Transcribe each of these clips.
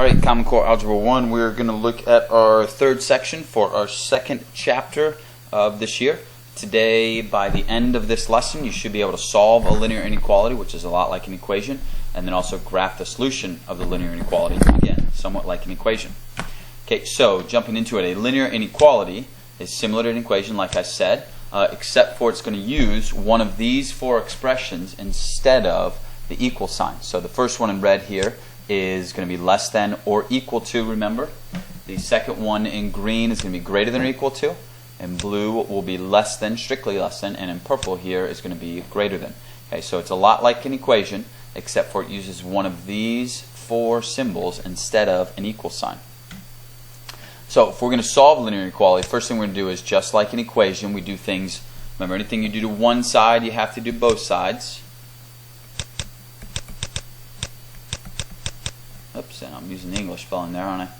Alright, Common Core Algebra 1, we're going to look at our third section for our second chapter of this year. Today, by the end of this lesson, you should be able to solve a linear inequality, which is a lot like an equation, and then also graph the solution of the linear inequality, again, somewhat like an equation. Okay, so jumping into it, a linear inequality is similar to an equation, like I said, except for it's going to use one of these four expressions instead of the equal sign. So the first one in red here is going to be less than or equal to, remember. The second one in green is going to be greater than or equal to. In blue will be less than, strictly less than, and in purple here is going to be greater than. Okay, so it's a lot like an equation, except for it uses one of these four symbols instead of an equal sign. So if we're going to solve linear inequality, first thing we're going to do is just like an equation, we do things, remember anything you do to one side, you have to do both sides. Oops, I'm using the English spelling there, aren't I?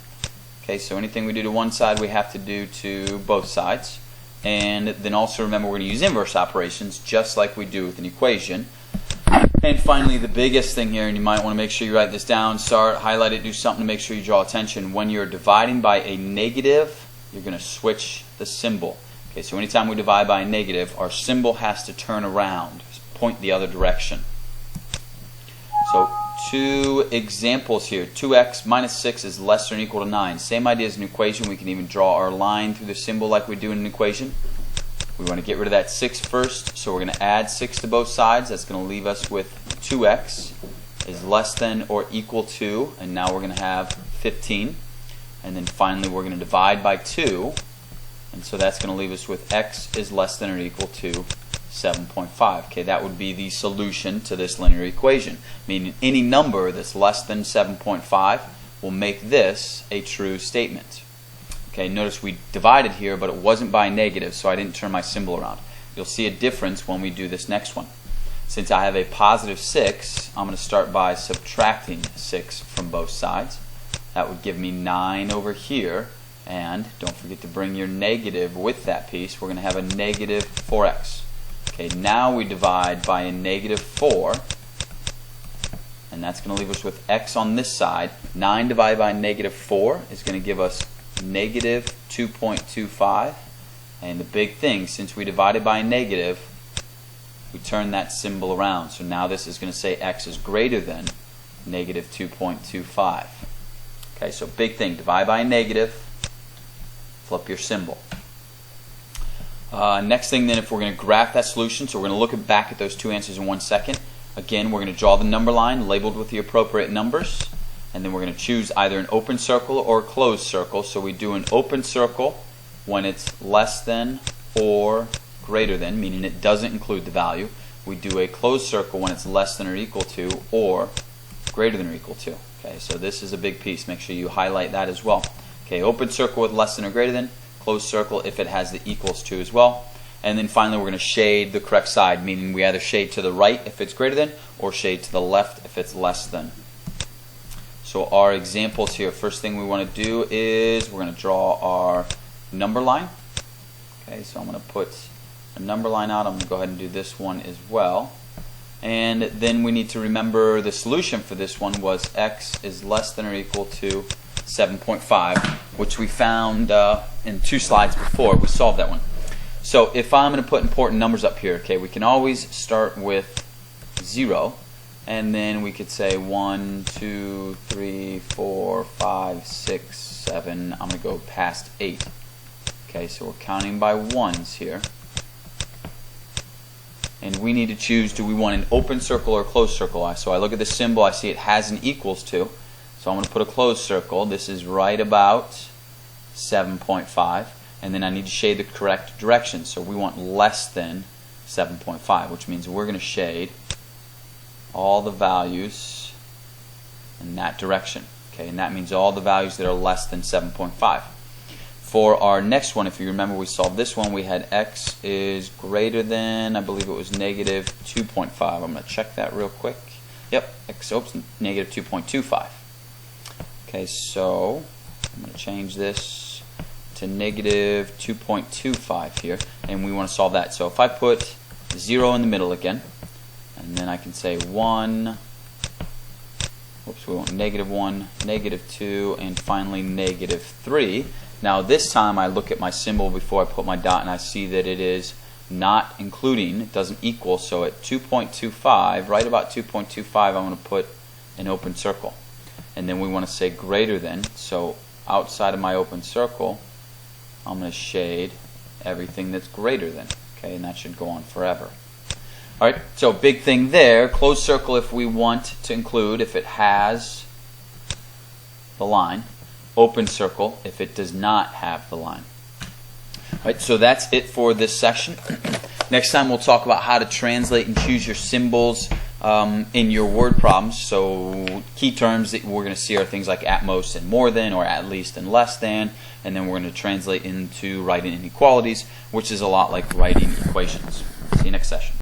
Okay, so anything we do to one side, we have to do to both sides. And then also remember we're going to use inverse operations, just like we do with an equation. And finally, the biggest thing here, and you might want to make sure you write this down, start, highlight it, do something to make sure you draw attention. When you're dividing by a negative, you're going to switch the symbol. Okay, so anytime we divide by a negative, our symbol has to turn around, point the other direction. So two examples here. 2x minus 6 is less than or equal to 9. Same idea as an equation. We can even draw our line through the symbol like we do in an equation. We want to get rid of that 6 first, so we're going to add 6 to both sides. That's going to leave us with 2x is less than or equal to, and now we're going to have 15. And then finally we're going to divide by 2, and so that's going to leave us with x is less than or equal to 7.5. Okay, that would be the solution to this linear equation. Meaning any number that's less than 7.5 will make this a true statement. Okay, notice we divided here, but it wasn't by negative, so I didn't turn my symbol around. You'll see a difference when we do this next one. Since I have a positive 6, I'm going to start by subtracting 6 from both sides. That would give me 9 over here, and don't forget to bring your negative with that piece. We're going to have a negative 4x. Okay, now we divide by a negative 4, and that's going to leave us with x on this side. 9 divided by negative 4 is going to give us negative 2.25. And the big thing, since we divided by a negative, we turn that symbol around. So now this is going to say x is greater than negative 2.25. Okay, so big thing, divide by a negative, flip your symbol. Next thing then, if we're going to graph that solution, so we're going to look back at those two answers in 1 second. Again, we're going to draw the number line labeled with the appropriate numbers, and then we're going to choose either an open circle or a closed circle. So we do an open circle when it's less than or greater than, meaning it doesn't include the value. We do a closed circle when it's less than or equal to or greater than or equal to. Okay, so this is a big piece. Make sure you highlight that as well. Okay, open circle with less than or greater than, closed circle if it has the equals to as well. And then finally we're going to shade the correct side, meaning we either shade to the right if it's greater than or shade to the left if it's less than. So our examples here, first thing we want to do is we're going to draw our number line. Okay, so I'm going to put a number line out. I'm going to go ahead and do this one as well. And then we need to remember the solution for this one was x is less than or equal to 7.5, which we found in 2 slides before. We solved that one. So if I'm going to put important numbers up here, okay, we can always start with 0, and then we could say 1, 2, 3, 4, 5, 6, 7. I'm going to go past 8. Okay, so we're counting by ones here. And we need to choose, do we want an open circle or a closed circle? So I look at the symbol, I see it has an equals to. So I'm going to put a closed circle. This is right about 7.5. And then I need to shade the correct direction. So we want less than 7.5, which means we're going to shade all the values in that direction. Okay, and that means all the values that are less than 7.5. For our next one, if you remember we solved this one, we had x is greater than, I believe it was negative 2.5. I'm going to check that real quick. Yep, negative 2.25. Okay, so I'm going to change this to negative 2.25 here, and we want to solve that. So if I put 0 in the middle again, and then I can say 1, whoops, we want -1, -2, and finally -3. Now this time I look at my symbol before I put my dot and I see that it is not including, it doesn't equal, so at 2.25, right about 2.25, I'm going to put an open circle. And then we want to say greater than, so outside of my open circle, I'm going to shade everything that's greater than. Okay, and that should go on forever. Alright, so big thing there, closed circle if we want to include, if it has the line, open circle if it does not have the line. Alright, so that's it for this section. Next time we'll talk about how to translate and choose your symbols in your word problems. So key terms that we're going to see are things like at most and more than, or at least and less than, and then we're going to translate into writing inequalities, which is a lot like writing equations. See you next session.